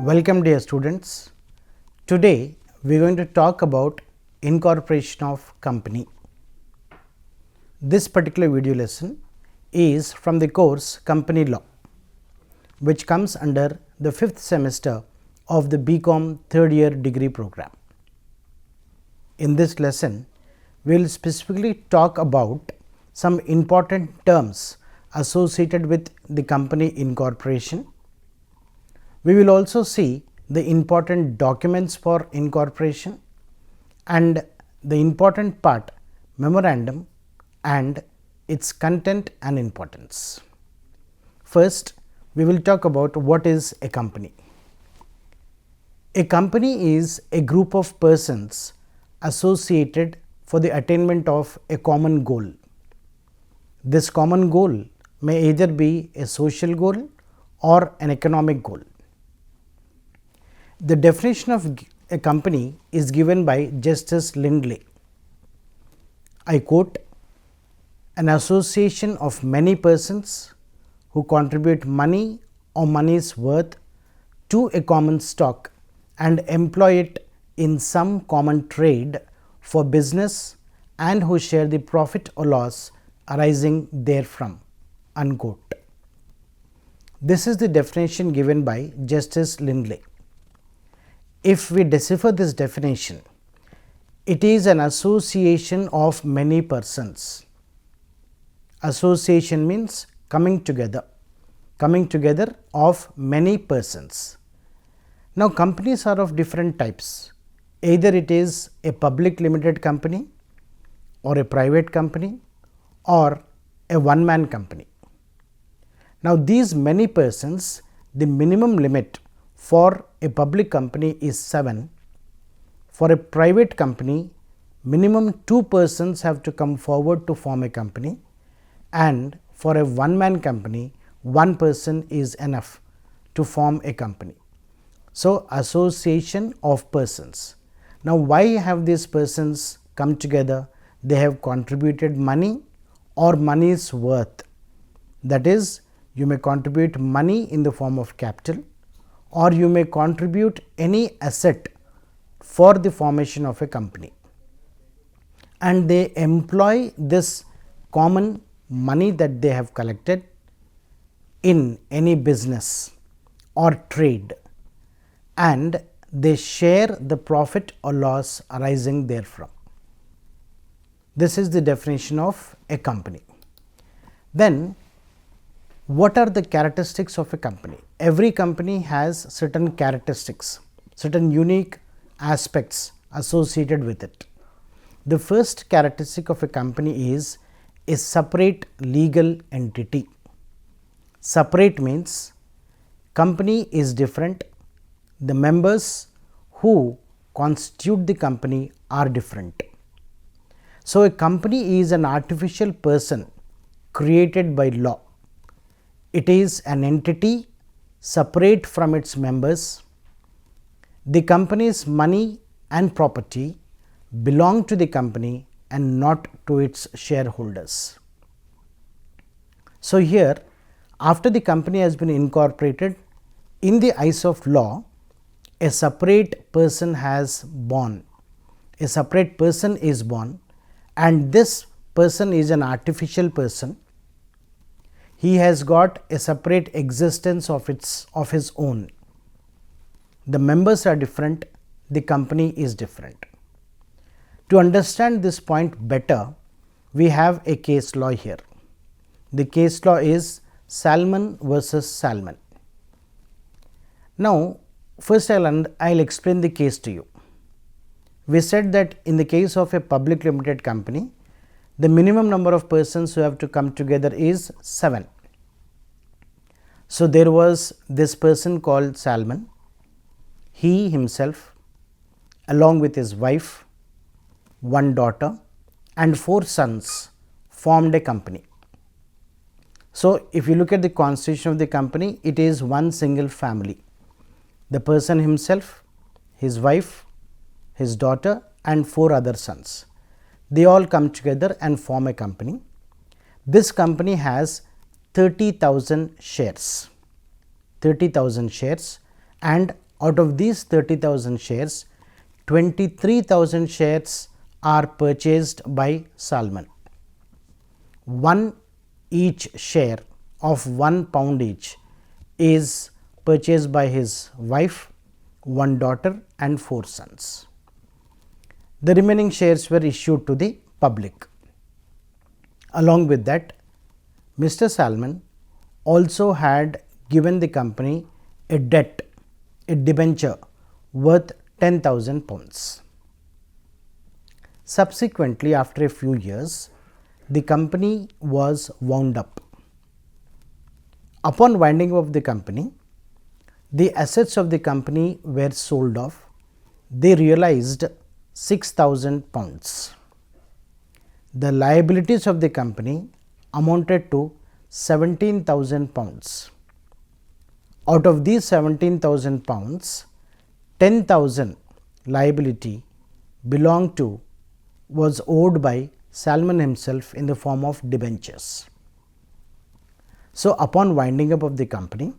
Welcome dear students. Today we are going to talk about incorporation of company. This particular video lesson is from the course Company Law, which comes under the 5th semester of the BCom third year degree program. In this lesson, we will specifically talk about some important terms associated with the company incorporation. We will also see the important documents for incorporation and the important part memorandum and its content and importance. First, we will talk about what is a company. A company is a group of persons associated for the attainment of a common goal. This common goal may either be a social goal or an economic goal. The definition of a company is given by Justice Lindley. I quote, "An association of many persons who contribute money or money's worth to a common stock and employ it in some common trade for business and who share the profit or loss arising therefrom." Unquote. This is the definition given by Justice Lindley. If we decipher this definition, it is an association of many persons. Association means coming together of many persons. Now, companies are of different types. Either it is a public limited company or a private company or a one-man company. Now, these many persons, the minimum limit for a public company is 7. For a private company, minimum 2 persons have to come forward to form a company, and for a one-man company, 1 person is enough to form a company. So, association of persons. Now, why have these persons come together? They have contributed money or money's worth. That is, you may contribute money in the form of capital, or you may contribute any asset for the formation of a company, and they employ this common money that they have collected in any business or trade, and they share the profit or loss arising therefrom. This is the definition of a company. Then, what are the characteristics of a company? Every company has certain characteristics, certain unique aspects associated with it. The first characteristic of a company is a separate legal entity. Separate means company is different, the members who constitute the company are different. So, a company is an artificial person created by law. It is an entity separate from its members. The company's money and property belong to the company and not to its shareholders. So, here after the company has been incorporated, in the eyes of law, a separate person has born. A separate person is born, and this person is an artificial person. He has got a separate existence of his own. The members are different, the company is different. To understand this point better, we have a case law here. The case law is Salmon versus Salmon. Now, first I'll explain the case to you. We said that in the case of a public limited company, the minimum number of persons who have to come together is 7. So, there was this person called Salmon. He himself, along with his wife, 1 daughter and 4 sons, formed a company. So, if you look at the constitution of the company, it is one single family. The person himself, his wife, his daughter and 4 other sons. They all come together and form a company. This company has 30,000 shares, and Out of these 30,000 shares, 23,000 shares are purchased by Salman. One each share of £1 each is purchased by his wife, one daughter and 4 sons. The remaining shares were issued to the public. Along with that, Mr. Salman also had given the company a debt, a debenture worth £10,000. Subsequently, after a few years, the company was wound up. Upon winding up the company, the assets of the company were sold off. They realized £6,000. The liabilities of the company amounted to £17,000. Out of these £17,000, 10,000 liability was owed by Salman himself in the form of debentures. So, upon winding up of the company,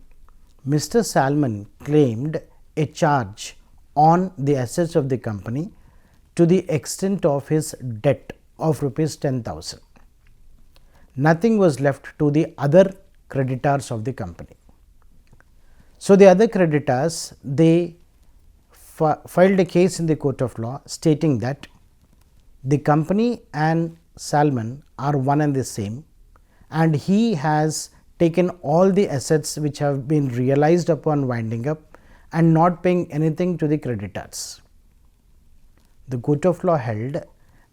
Mr. Salman claimed a charge on the assets of the company to the extent of his debt of rupees 10,000. Nothing was left to the other creditors of the company. So, the other creditors, they filed a case in the court of law stating that the company and Salman are one and the same, and he has taken all the assets which have been realized upon winding up and not paying anything to the creditors. The court of law held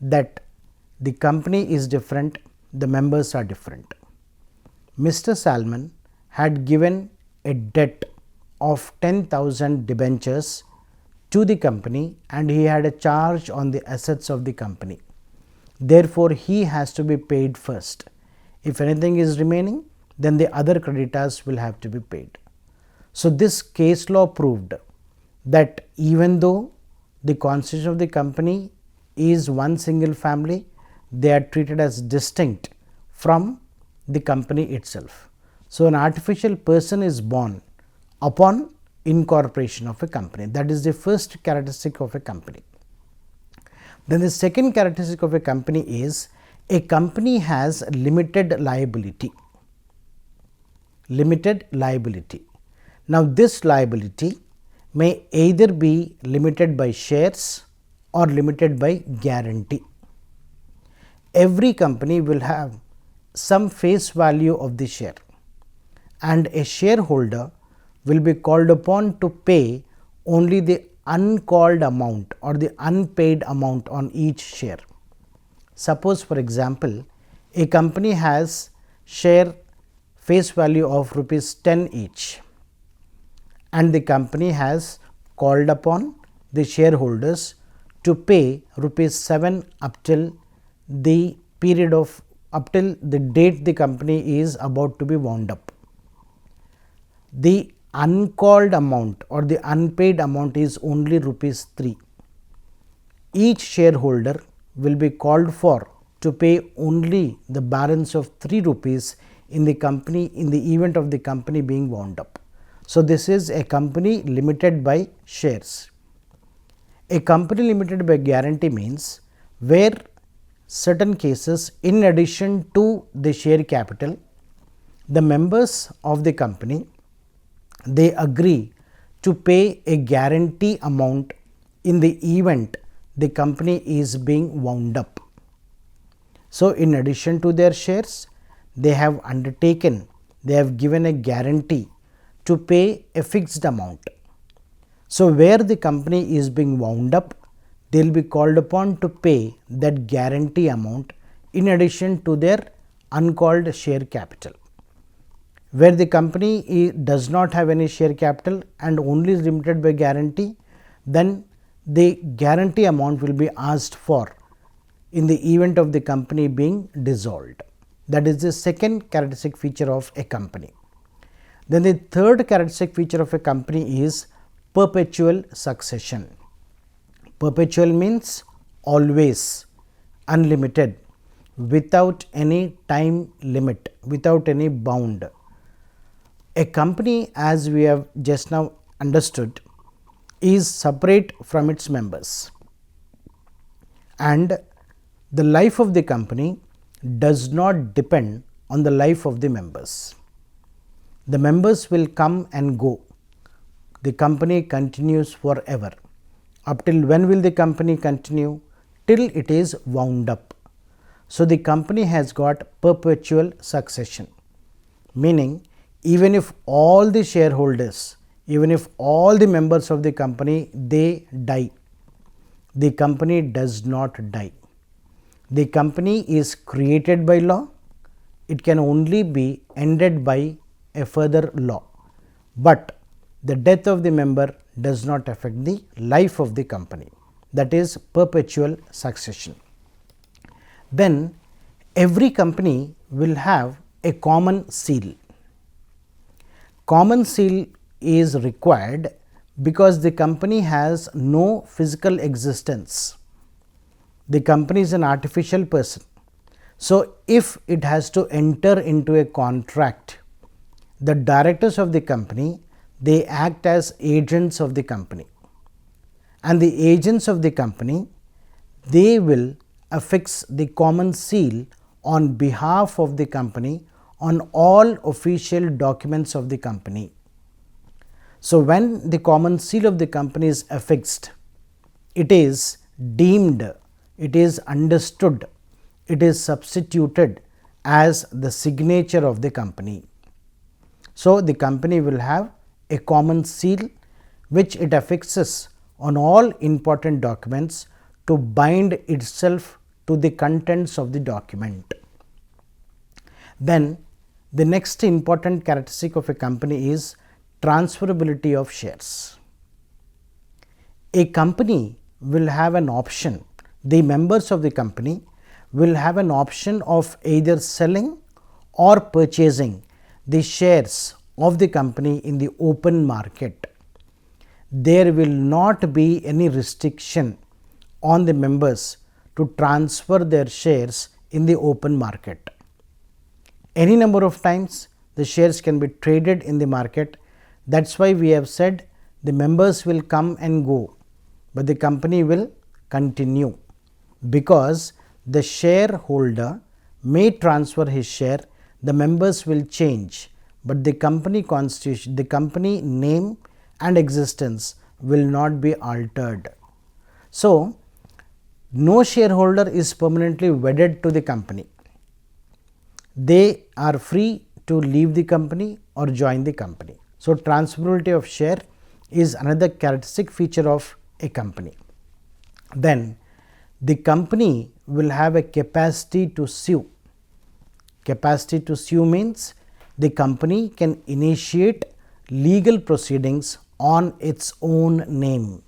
that the company is different, the members are different. Mr. Salman had given a debt of 10,000 debentures to the company and he had a charge on the assets of the company. Therefore, he has to be paid first. If anything is remaining, then the other creditors will have to be paid. So, this case law proved that even though the constitution of the company is one single family, they are treated as distinct from the company itself. So, an artificial person is born upon incorporation of a company. That is the first characteristic of a company. Then the second characteristic of a company is a company has limited liability. Limited liability. Now, this liability may either be limited by shares or limited by guarantee. Every company will have some face value of the share, and a shareholder will be called upon to pay only the uncalled amount or the unpaid amount on each share. Suppose, for example, a company has share face value of rupees 10 each, and the company has called upon the shareholders to pay rupees 7 up till the period of up till the date the company is about to be wound up. The uncalled amount or the unpaid amount is only rupees 3. Each shareholder will be called for to pay only the balance of 3 rupees in the company in the event of the company being wound up. So, this is a company limited by shares. A company limited by guarantee means where certain cases, in addition to the share capital, the members of the company, they agree to pay a guarantee amount in the event the company is being wound up. So, in addition to their shares, they have undertaken, they have given a guarantee to pay a fixed amount. So, where the company is being wound up, they will be called upon to pay that guarantee amount in addition to their uncalled share capital. Where the company does not have any share capital and only is limited by guarantee, then the guarantee amount will be asked for in the event of the company being dissolved. That is the second characteristic feature of a company. Then the third characteristic feature of a company is perpetual succession. Perpetual means always, unlimited, without any time limit, without any bound. A company, as we have just now understood, is separate from its members, and the life of the company does not depend on the life of the members. The members will come and go. The company continues forever. Up till when will the company continue? Till it is wound up. So, the company has got perpetual succession, meaning even if all the shareholders, even if all the members of the company they die, the company does not die. The company is created by law. It can only be ended by a further law, but the death of the member does not affect the life of the company. That is perpetual succession. Then every company will have a common seal. Common seal is required because the company has no physical existence. The company is an artificial person. So, if it has to enter into a contract, the directors of the company they act as agents of the company, and the agents of the company they will affix the common seal on behalf of the company on all official documents of the company. So, when the common seal of the company is affixed, it is deemed, it is understood, it is substituted as the signature of the company. So, the company will have a common seal which it affixes on all important documents to bind itself to the contents of the document. Then the next important characteristic of a company is transferability of shares. A company will have an option, the members of the company will have an option of either selling or purchasing the shares of the company in the open market. There will not be any restriction on the members to transfer their shares in the open market. Any number of times the shares can be traded in the market. That is why we have said the members will come and go, but the company will continue, because the shareholder may transfer his share, the members will change, but the company constitution, the company name and existence will not be altered. So, no shareholder is permanently wedded to the company. They are free to leave the company or join the company. So, transferability of share is another characteristic feature of a company. Then the company will have a capacity to sue. Capacity to sue means the company can initiate legal proceedings on its own name.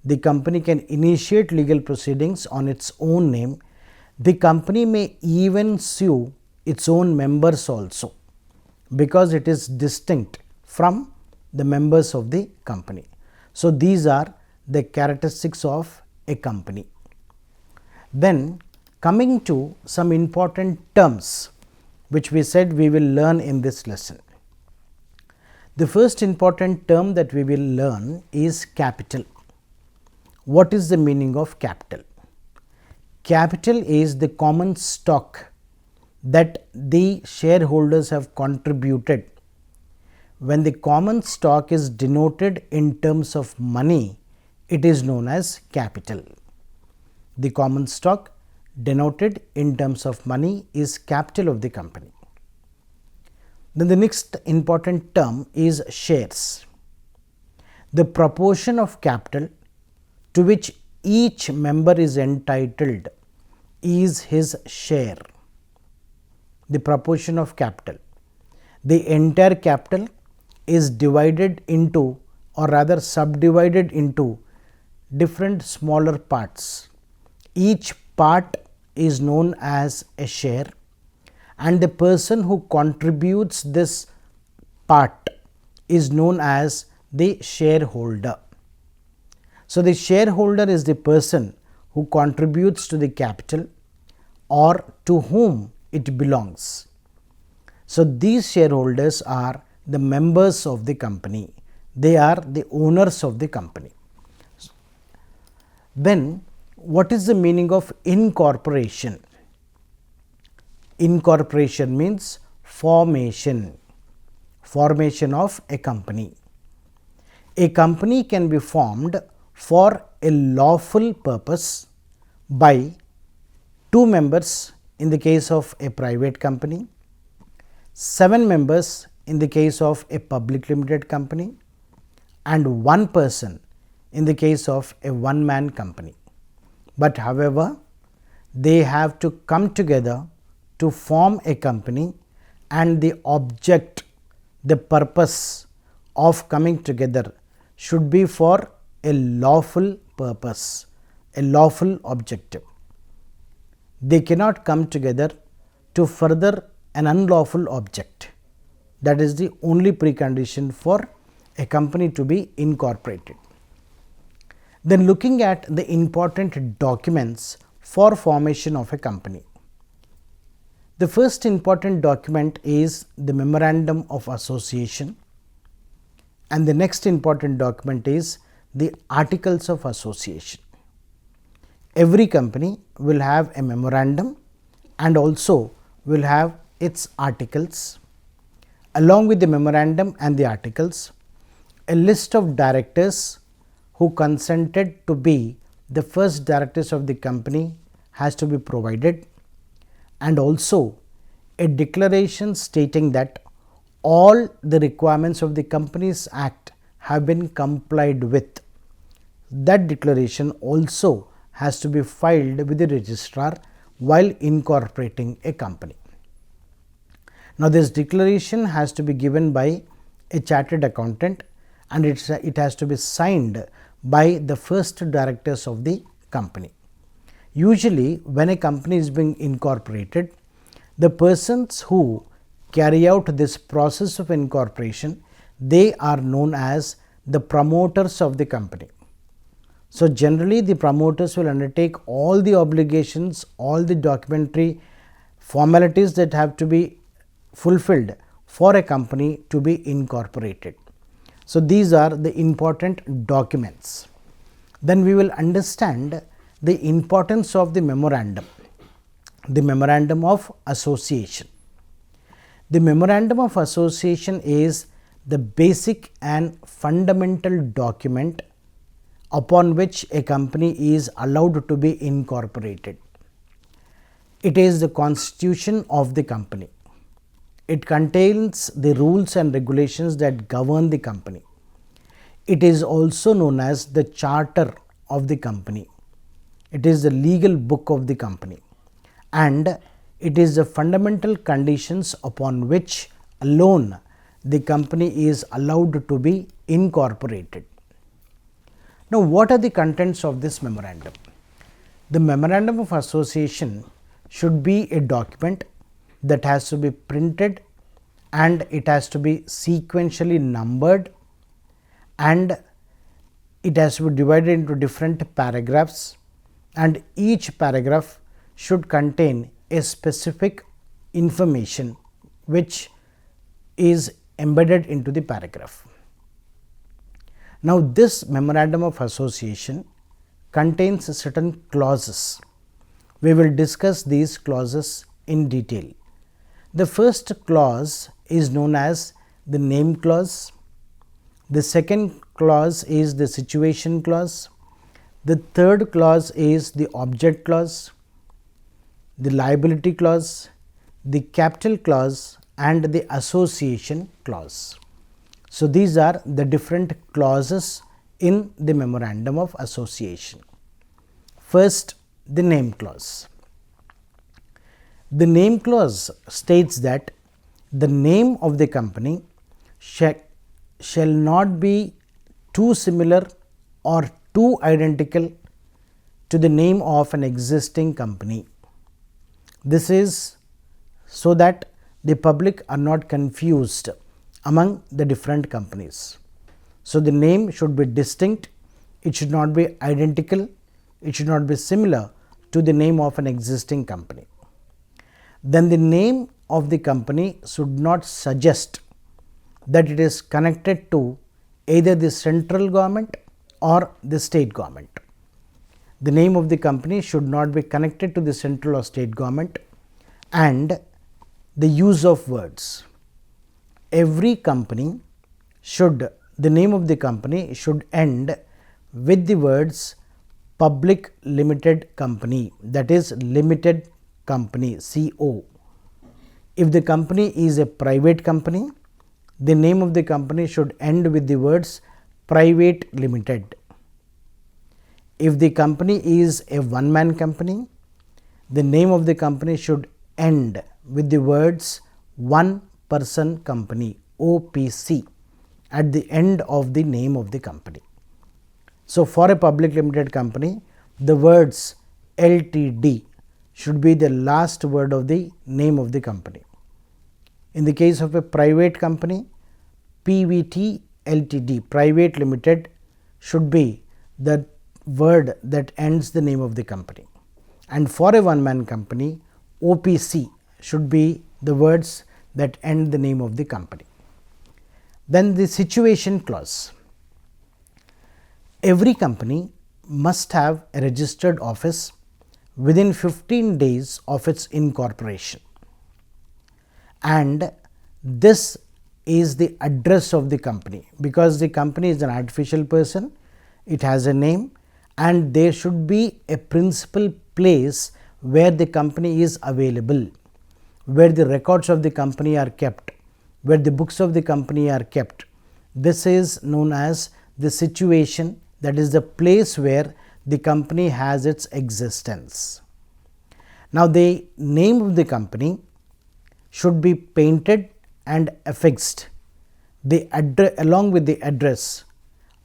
The company can initiate legal proceedings on its own name. The company may even sue its own members also, because it is distinct from the members of the company. So, these are the characteristics of a company. Then coming to some important terms which we said we will learn in this lesson. The first important term that we will learn is capital. What is the meaning of capital? Capital is the common stock that the shareholders have contributed. When the common stock is denoted in terms of money, it is known as capital. The common stock denoted in terms of money is capital of the company. Then the next important term is shares. The proportion of capital to which each member is entitled is his share. The proportion of capital. The entire capital is divided into, or rather subdivided into, different smaller parts. Each part is known as a share, and the person who contributes this part is known as the shareholder. So, the shareholder is the person who contributes to the capital or to whom it belongs. So, these shareholders are the members of the company. They are the owners of the company. Then what is the meaning of incorporation? Incorporation means formation of a company. A company can be formed for a lawful purpose by 2 members in the case of a private company, 7 members in the case of a public limited company, and 1 person in the case of a one-man company. But however, they have to come together to form a company, and the object, the purpose of coming together should be for a lawful purpose, a lawful objective. They cannot come together to further an unlawful object. That is the only precondition for a company to be incorporated. Then looking at the important documents for formation of a company. The first important document is the Memorandum of Association, and the next important document is the Articles of Association. Every company will have a memorandum and also will have its articles. Along with the memorandum and the articles, a list of directors who consented to be the first directors of the company has to be provided, and also a declaration stating that all the requirements of the Companies Act have been complied with. That declaration also has to be filed with the registrar while incorporating a company. Now, this declaration has to be given by a chartered accountant, and it has to be signed by the first directors of the company. Usually, when a company is being incorporated, the persons who carry out this process of incorporation, they are known as the promoters of the company. So, generally the promoters will undertake all the obligations, all the documentary formalities that have to be fulfilled for a company to be incorporated. So, these are the important documents. Then we will understand the importance of the memorandum, the Memorandum of Association. The Memorandum of Association is the basic and fundamental document upon which a company is allowed to be incorporated. It is the constitution of the company. It contains the rules and regulations that govern the company. It is also known as the charter of the company. It is the legal book of the company, and it is the fundamental conditions upon which alone the company is allowed to be incorporated. Now, what are the contents of this memorandum? The Memorandum of Association should be a document that has to be printed, and it has to be sequentially numbered, and it has to be divided into different paragraphs, and each paragraph should contain a specific information which is embedded into the paragraph. Now, this Memorandum of Association contains certain clauses. We will discuss these clauses in detail. The first clause is known as the name clause. The second clause is the situation clause. The third clause is the object clause, the liability clause, the capital clause, and the association clause. So, these are the different clauses in the Memorandum of Association. First, the name clause. The name clause states that the name of the company shall not be too similar or too identical to the name of an existing company. This is so that the public are not confused among the different companies. So, the name should be distinct, it should not be identical, it should not be similar to the name of an existing company. Then the name of the company should not suggest that it is connected to either the central government or the state government. The name of the company should not be connected to the central or state government. And the use of words. Every company should, the name of the company should end with the words public limited company, that is limited company, CO. If the company is a private company, the name of the company should end with the words private limited. If the company is a one-man company, the name of the company should end with the words one person company, OPC, at the end of the name of the company. So, for a public limited company, the words LTD should be the last word of the name of the company. In the case of a private company, PVT LTD, private limited, should be the word that ends the name of the company. And for a one-man company, OPC should be the words that end the name of the company. Then the situation clause. Every company must have a registered office within 15 days of its incorporation, and this is the address of the company, because the company is an artificial person, it has a name, and there should be a principal place where the company is available, where the records of the company are kept, where the books of the company are kept. This is known as the situation, that is the place where the company has its existence. Now, the name of the company should be painted and affixed the along with the address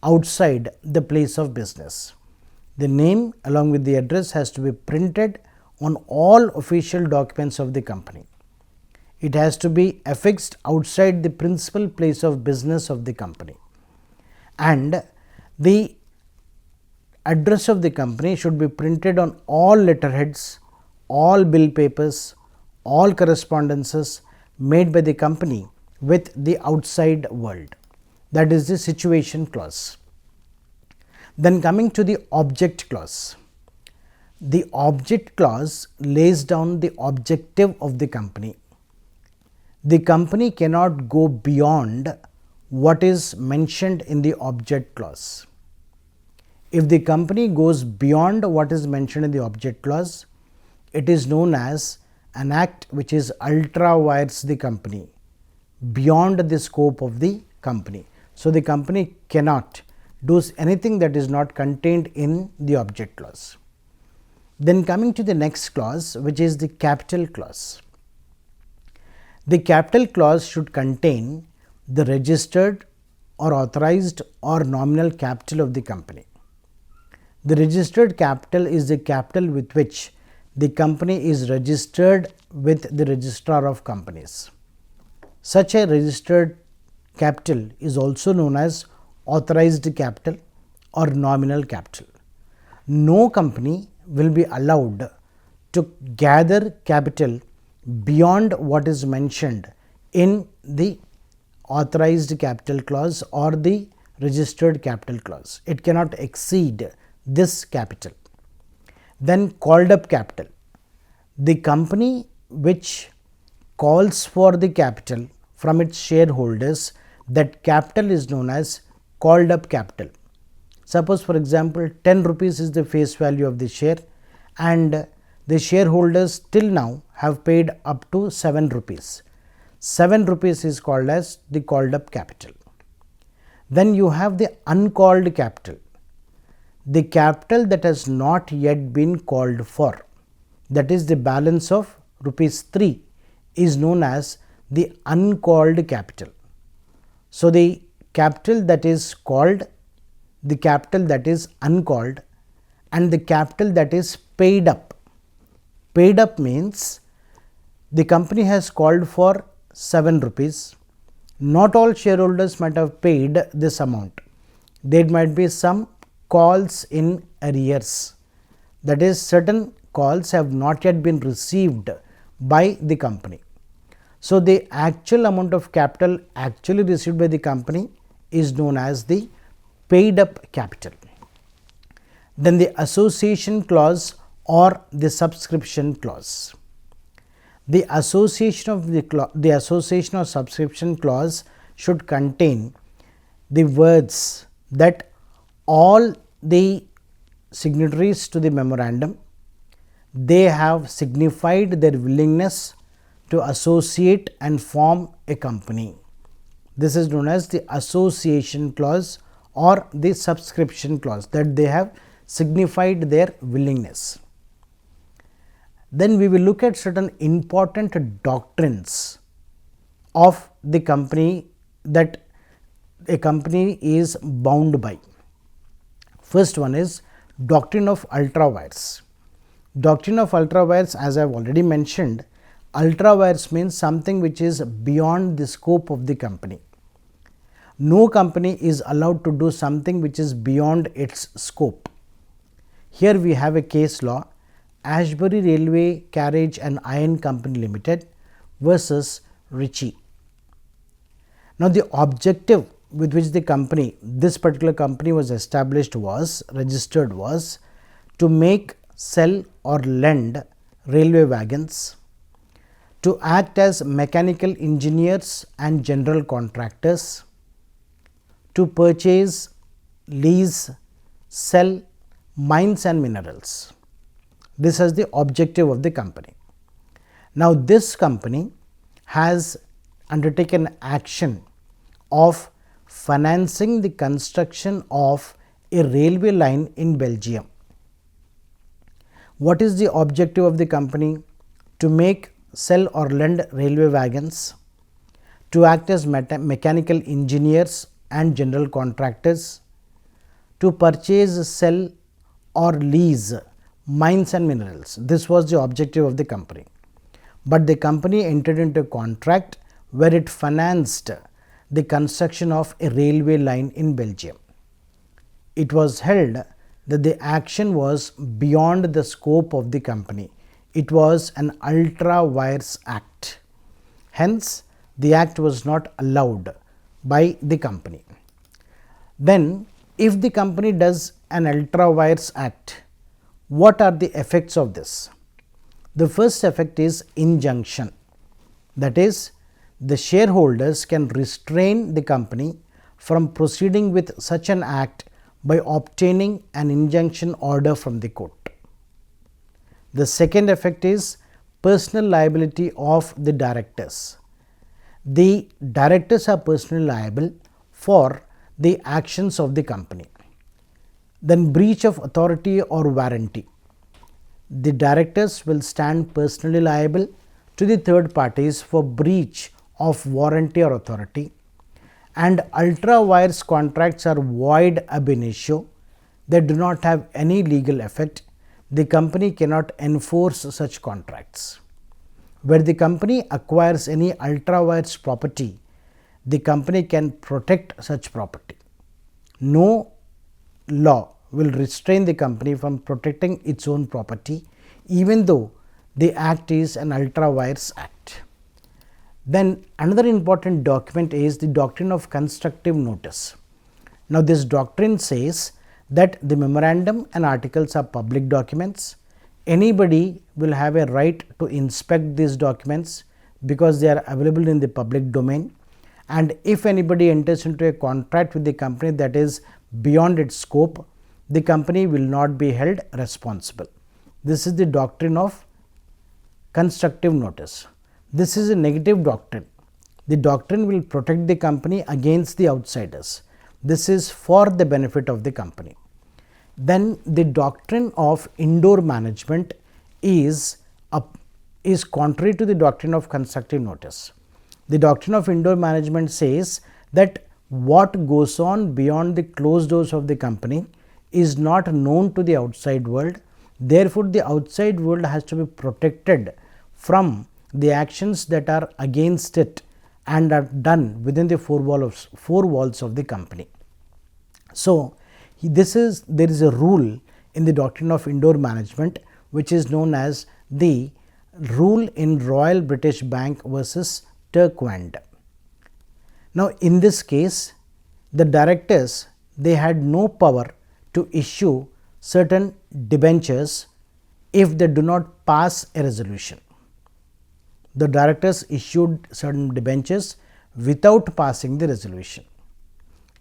outside the place of business. The name along with the address has to be printed on all official documents of the company. It has to be affixed outside the principal place of business of the company, and the address of the company should be printed on all letterheads, all bill papers, all correspondences made by the company with the outside world. That is the situation clause. Then coming to the object clause. The object clause lays down the objective of the company. The company cannot go beyond what is mentioned in the object clause. If the company goes beyond what is mentioned in the object clause, it is known as an act which is ultra vires the company, beyond the scope of the company. So, the company cannot do anything that is not contained in the object clause. Then coming to the next clause, which is the capital clause. The capital clause should contain the registered or authorized or nominal capital of the company. The registered capital is the capital with which the company is registered with the registrar of companies. Such a registered capital is also known as authorized capital or nominal capital. No company will be allowed to gather capital beyond what is mentioned in the authorized capital clause or the registered capital clause. It cannot exceed this capital. Then called up capital. The company which calls for the capital from its shareholders, that capital is known as called up capital. Suppose, for example, 10 rupees is the face value of the share, and the shareholders till now have paid up to 7 rupees. 7 rupees is called as the called up capital. Then you have the uncalled capital. The capital that has not yet been called for, that is the balance of rupees 3, is known as the uncalled capital. So, the capital that is called, the capital that is uncalled, and the capital that is paid up. Paid up means the company has called for 7 rupees. Not all shareholders might have paid this amount. There might be some calls in arrears, that is, certain calls have not yet been received by the company. So, the actual amount of capital actually received by the company is known as the paid up capital. Then the association clause or the subscription clause. The association or subscription clause should contain the words that all the signatories to the memorandum, they have signified their willingness to associate and form a company. This is known as the association clause or the subscription clause, that they have signified their willingness. Then we will look at certain important doctrines of the company that a company is bound by. First one is doctrine of ultra vires. Doctrine of ultra vires, as I have already mentioned, ultra vires means something which is beyond the scope of the company. No company is allowed to do something which is beyond its scope. Here we have a case law, Ashbury Railway Carriage and Iron Company Limited versus Ritchie. Now, the objective with which the company, this particular company was established was, registered was to make, sell or lend railway wagons, to act as mechanical engineers and general contractors, to purchase, lease, sell mines and minerals. This is the objective of the company. Now, this company has undertaken action of financing the construction of a railway line in Belgium. What is the objective of the company? To make, sell or lend railway wagons, to act as mechanical engineers and general contractors, to purchase, sell or lease mines and minerals. This was the objective of the company. But the company entered into a contract where it financed the construction of a railway line in Belgium. It was held that the action was beyond the scope of the company. It was an ultra vires act. Hence, the act was not allowed by the company. Then, if the company does an ultra vires act, what are the effects of this? The first effect is injunction. That is, the shareholders can restrain the company from proceeding with such an act by obtaining an injunction order from the court. The second effect is personal liability of the directors. The directors are personally liable for the actions of the company. Then breach of authority or warranty. The directors will stand personally liable to the third parties for breach of warranty or authority, and ultra vires contracts are void ab initio. They do not have any legal effect. The company cannot enforce such contracts. Where the company acquires any ultra vires property, the company can protect such property. No law will restrain the company from protecting its own property, even though the act is an ultra vires act. Then another important document is the doctrine of constructive notice. Now, this doctrine says that the memorandum and articles are public documents. Anybody will have a right to inspect these documents because they are available in the public domain, and if anybody enters into a contract with the company that is beyond its scope, the company will not be held responsible. This is the doctrine of constructive notice. This is a negative doctrine. The doctrine will protect the company against the outsiders. This is for the benefit of the company. Then the doctrine of indoor management is contrary to the doctrine of constructive notice. The doctrine of indoor management says that what goes on beyond the closed doors of the company is not known to the outside world. Therefore, the outside world has to be protected from the actions that are against it and are done within the four walls of the company. So, there is a rule in the doctrine of indoor management which is known as the rule in Royal British Bank versus Turkwand. Now, in this case, the directors, they had no power to issue certain debentures if they do not pass a resolution. The directors issued certain debentures without passing the resolution.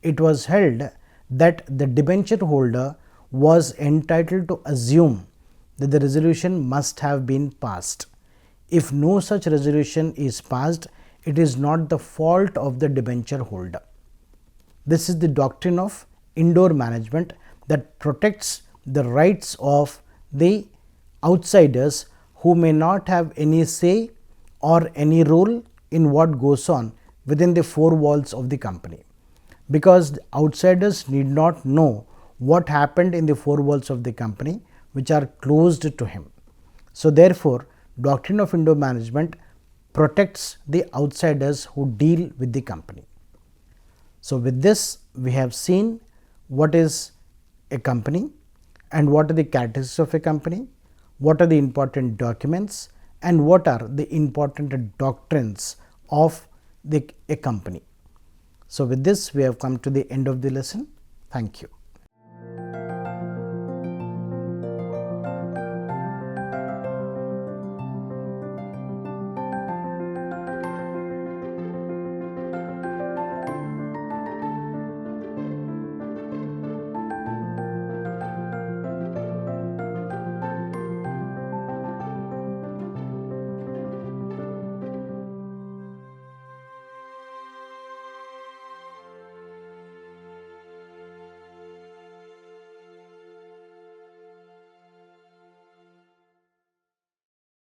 It was held that the debenture holder was entitled to assume that the resolution must have been passed. If no such resolution is passed, it is not the fault of the debenture holder. This is the doctrine of indoor management that protects the rights of the outsiders who may not have any say or any role in what goes on within the four walls of the company, because the outsiders need not know what happened in the four walls of the company which are closed to him. So, therefore, doctrine of indoor management protects the outsiders who deal with the company. So, with this we have seen what is a company and what are the characteristics of a company, what are the important documents and what are the important doctrines of a company. So, with this we have come to the end of the lesson. Thank you.